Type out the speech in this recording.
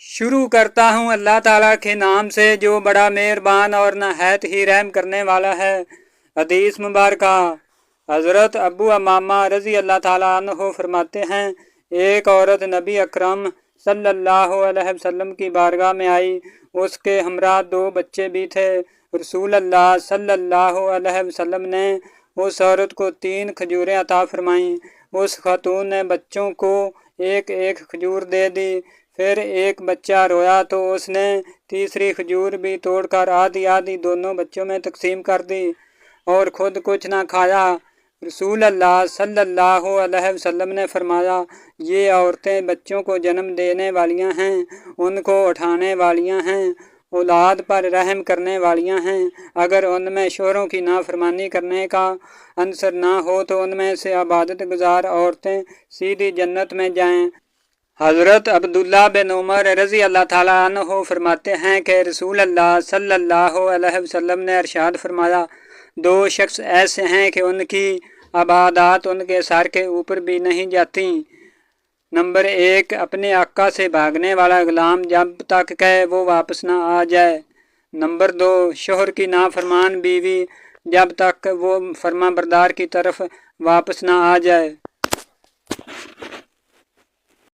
शुरू करता हूँ अल्लाह ताला के नाम से जो बड़ा मेहरबान और नहायत ही रहम करने वाला है। हदीस मुबारक। हज़रत अबू अमामा रज़ी अल्लाह ताला अन्हु फरमाते हैं, एक औरत नबी अकरम सल्लल्लाहु अलैहि वसल्लम की बारगाह में आई। उसके हमरा 2 बच्चे भी थे। रसूल अल्लाह सल्लल्लाहु अलैहि वसल्लम ने उस औरत को 3 खजूरें अता फरमाईं। उस खातून ने बच्चों को एक एक खजूर दे दी। फिर एक बच्चा रोया तो उसने तीसरी खजूर भी तोड़कर आधी आधी दोनों बच्चों में तकसीम कर दी और खुद कुछ ना खाया। रसूल अल्लाह सल्लल्लाहु अलैहि वसल्लम ने फरमाया, ये औरतें बच्चों को जन्म देने वालियां हैं, उनको उठाने वालियां हैं, औलाद पर रहम करने वालियां हैं। अगर उनमें शोहरों की नाफरमानी करने का अंसर ना हो तो उनमें से इबादत गुजार औरतें सीधी जन्नत में जाएं। हज़रत अब्दुल्ला बिन उमर रज़ी अल्लाह ताला अन्हु फरमाते हैं कि रसूल अल्लाह सल्लल्लाहु अलैहि वसल्लम ने इरशाद फरमाया, 2 शख्स ऐसे हैं कि उनकी इबादत उनके सर के ऊपर भी नहीं जाती। नंबर 1, अपने आका से भागने वाला गुलाम जब तक कि वो वापस ना आ जाए। नंबर 2, शोहर की नाफरमान बीवी जब तक वो फर्मा बरदार की तरफ वापस ना आ जाए।